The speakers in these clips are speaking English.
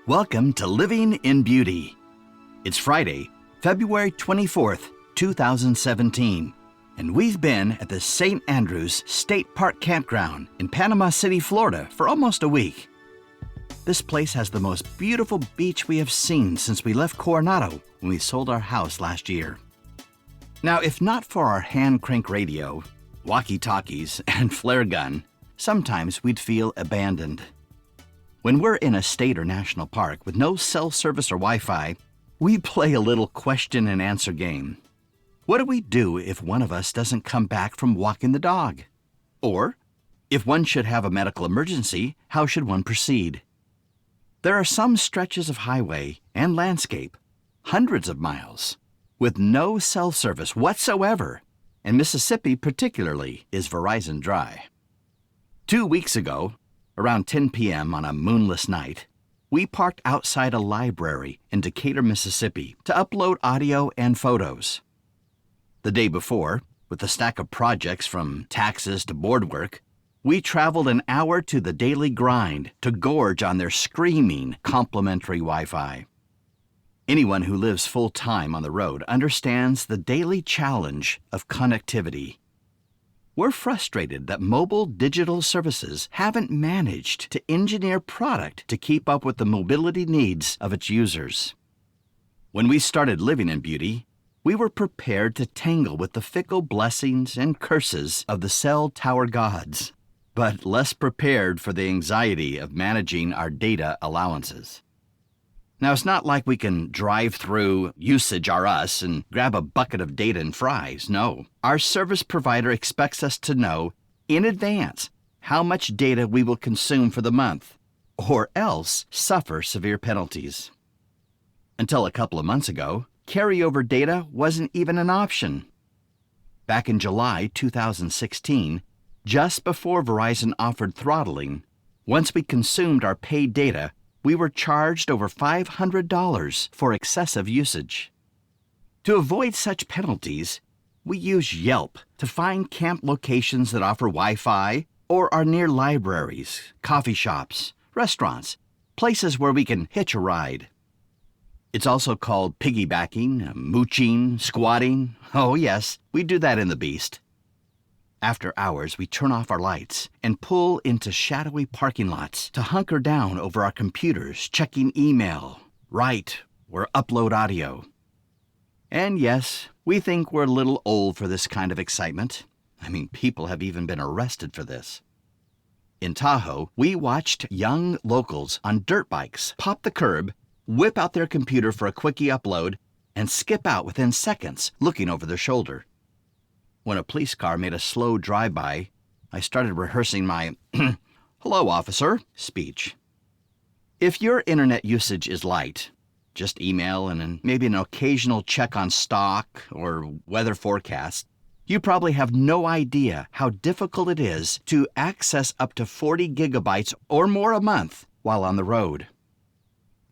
Welcome to Living in Beauty. It's Friday, February 24th, 2017, and we've been at the St. Andrews State Park Campground in Panama City, Florida for almost a week. This place has the most beautiful beach we have seen since we left Coronado when we sold our house last year. Now, if not for our hand crank radio, walkie-talkies, and flare gun, sometimes we'd feel abandoned. When we're in a state or national park with no cell service or Wi-Fi, we play a little question and answer game. What do we do if one of us doesn't come back from walking the dog? Or, if one should have a medical emergency, how should one proceed? There are some stretches of highway and landscape, hundreds of miles, with no cell service whatsoever, and Mississippi particularly is Verizon dry. 2 weeks ago, around 10 p.m. on a moonless night, we parked outside a library in Decatur, Mississippi to upload audio and photos. The day before, with a stack of projects from taxes to board work, we traveled an hour to the Daily Grind to gorge on their screaming complimentary Wi-Fi. Anyone who lives full-time on the road understands the daily challenge of connectivity. We're frustrated that mobile digital services haven't managed to engineer product to keep up with the mobility needs of its users. When we started Living in Beauty, we were prepared to tangle with the fickle blessings and curses of the cell tower gods, but less prepared for the anxiety of managing our data allowances. Now, it's not like we can drive through Usage R Us and grab a bucket of data and fries. No, our service provider expects us to know in advance how much data we will consume for the month, or else suffer severe penalties. Until a couple of months ago, carryover data wasn't even an option. Back in July 2016, just before Verizon offered throttling, once we consumed our paid data, we were charged over $500 for excessive usage. To avoid such penalties, we use Yelp to find camp locations that offer Wi-Fi or are near libraries, coffee shops, restaurants, places where we can hitch a ride. It's also called piggybacking, mooching, squatting. Oh yes, we do that in the beast. After hours, we turn off our lights and pull into shadowy parking lots to hunker down over our computers, checking email, write, or upload audio. And yes, we think we're a little old for this kind of excitement. I mean, people have even been arrested for this. In Tahoe, we watched young locals on dirt bikes pop the curb, whip out their computer for a quickie upload, and skip out within seconds, looking over their shoulder. When a police car made a slow drive-by, I started rehearsing my "hello, officer" speech. If your internet usage is light, just email and maybe an occasional check on stock or weather forecast, you probably have no idea how difficult it is to access up to 40 gigabytes or more a month while on the road.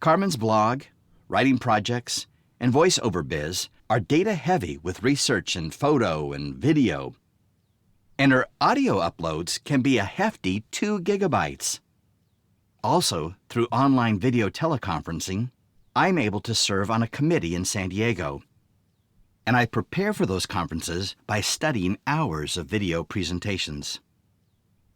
Carmen's blog, writing projects, and voiceover biz are data-heavy with research and photo and video. And her audio uploads can be a hefty 2 gigabytes. Also, through online video teleconferencing, I'm able to serve on a committee in San Diego. And I prepare for those conferences by studying hours of video presentations.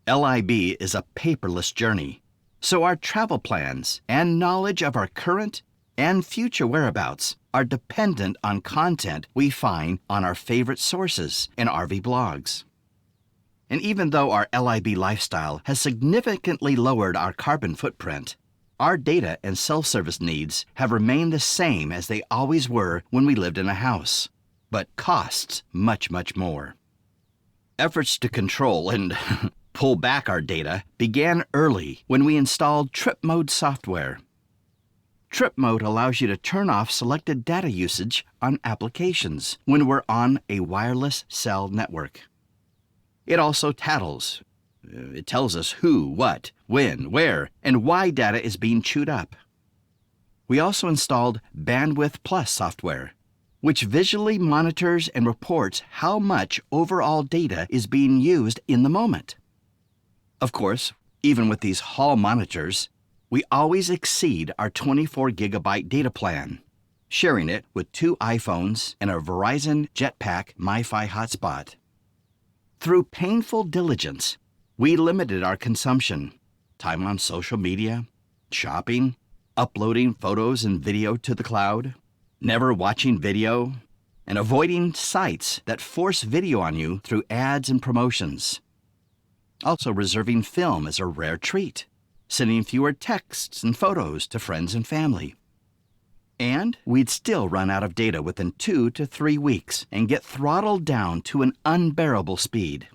LIB is a paperless journey, so our travel plans and knowledge of our current and future whereabouts are dependent on content we find on our favorite sources and RV blogs. And even though our LIB lifestyle has significantly lowered our carbon footprint, our data and cell service needs have remained the same as they always were when we lived in a house, but costs much, much more. Efforts to control and pull back our data began early when we installed Trip Mode software. Trip Mode allows you to turn off selected data usage on applications when we're on a wireless cell network. It also tattles. It tells us who, what, when, where, and why data is being chewed up. We also installed Bandwidth Plus software, which visually monitors and reports how much overall data is being used in the moment. Of course, even with these hall monitors, we always exceed our 24-gigabyte data plan, sharing it with 2 iPhones and a Verizon Jetpack MiFi hotspot. Through painful diligence, we limited our consumption, time on social media, shopping, uploading photos and video to the cloud, never watching video, and avoiding sites that force video on you through ads and promotions. Also reserving film as a rare treat, sending fewer texts and photos to friends and family. And we'd still run out of data within 2 to 3 weeks and get throttled down to an unbearable speed.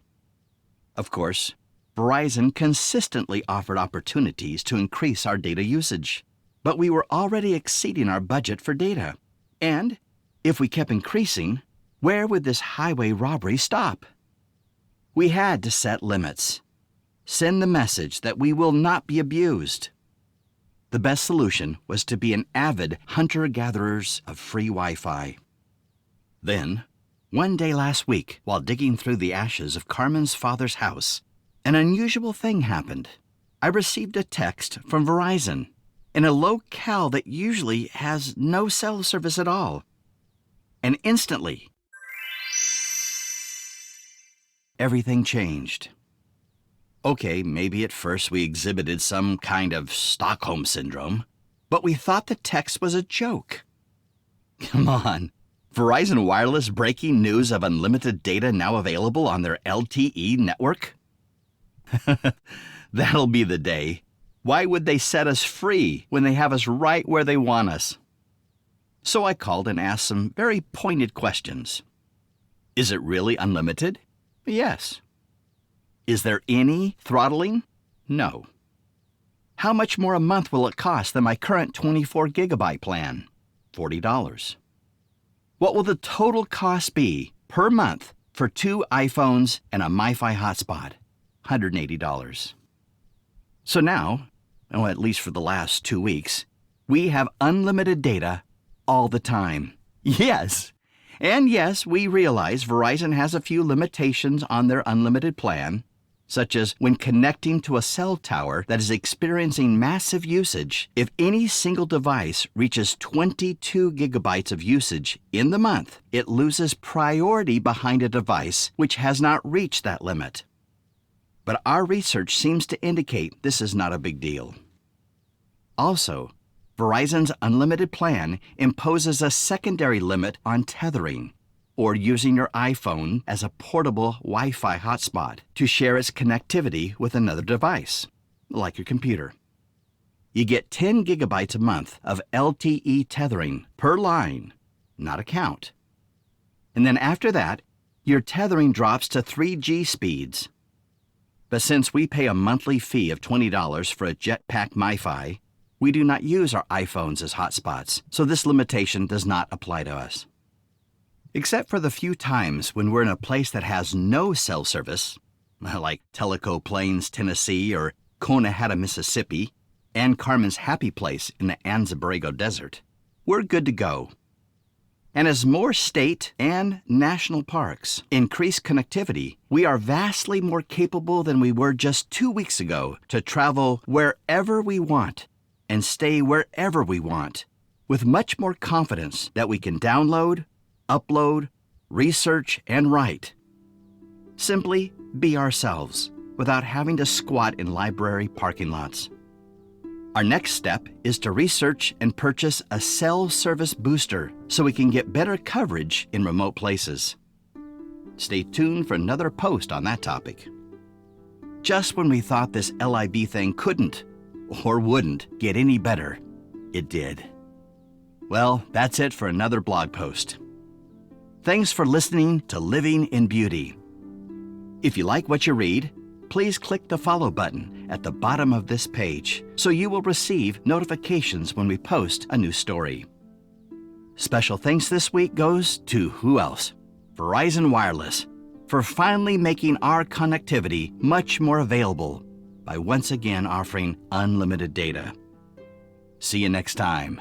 Of course, Verizon consistently offered opportunities to increase our data usage, but we were already exceeding our budget for data. And if we kept increasing, where would this highway robbery stop? We had to set limits. Send the message that we will not be abused. The best solution was to be an avid hunter-gatherers of free Wi-Fi. Then, one day last week, while digging through the ashes of Carmen's father's house, an unusual thing happened. I received a text from Verizon in a locale that usually has no cell service at all. And instantly, everything changed. Okay, maybe at first we exhibited some kind of Stockholm syndrome, but we thought the text was a joke. Come on, Verizon Wireless breaking news of unlimited data now available on their LTE network? That'll be the day. Why would they set us free when they have us right where they want us? So I called and asked some very pointed questions. Is it really unlimited? Yes. Is there any throttling? No. How much more a month will it cost than my current 24-gigabyte plan? $40. What will the total cost be per month for 2 iPhones and a MiFi hotspot? $180. So now, at least for the last 2 weeks, we have unlimited data all the time. Yes! And yes, we realize Verizon has a few limitations on their unlimited plan, such as when connecting to a cell tower that is experiencing massive usage, if any single device reaches 22 gigabytes of usage in the month, it loses priority behind a device which has not reached that limit. But our research seems to indicate this is not a big deal. Also, Verizon's unlimited plan imposes a secondary limit on tethering, or using your iPhone as a portable Wi-Fi hotspot to share its connectivity with another device, like your computer. You get 10 gigabytes a month of LTE tethering per line, not account. And then after that, your tethering drops to 3G speeds. But since we pay a monthly fee of $20 for a Jetpack MiFi, we do not use our iPhones as hotspots, so this limitation does not apply to us. Except for the few times when we're in a place that has no cell service, like Tellico Plains, Tennessee, or Conehatta, Mississippi, and Carmen's Happy Place in the Anza-Borrego Desert, we're good to go. And as more state and national parks increase connectivity, we are vastly more capable than we were just 2 weeks ago to travel wherever we want and stay wherever we want, with much more confidence that we can download, upload, research, and write. Simply be ourselves without having to squat in library parking lots. Our next step is to research and purchase a cell service booster so we can get better coverage in remote places. Stay tuned for another post on that topic. Just when we thought this LIB thing couldn't or wouldn't get any better, it did. Well, that's it for another blog post. Thanks for listening to Living in Beauty. If you like what you read, please click the follow button at the bottom of this page so you will receive notifications when we post a new story. Special thanks this week goes to who else? Verizon Wireless, for finally making our connectivity much more available by once again offering unlimited data. See you next time.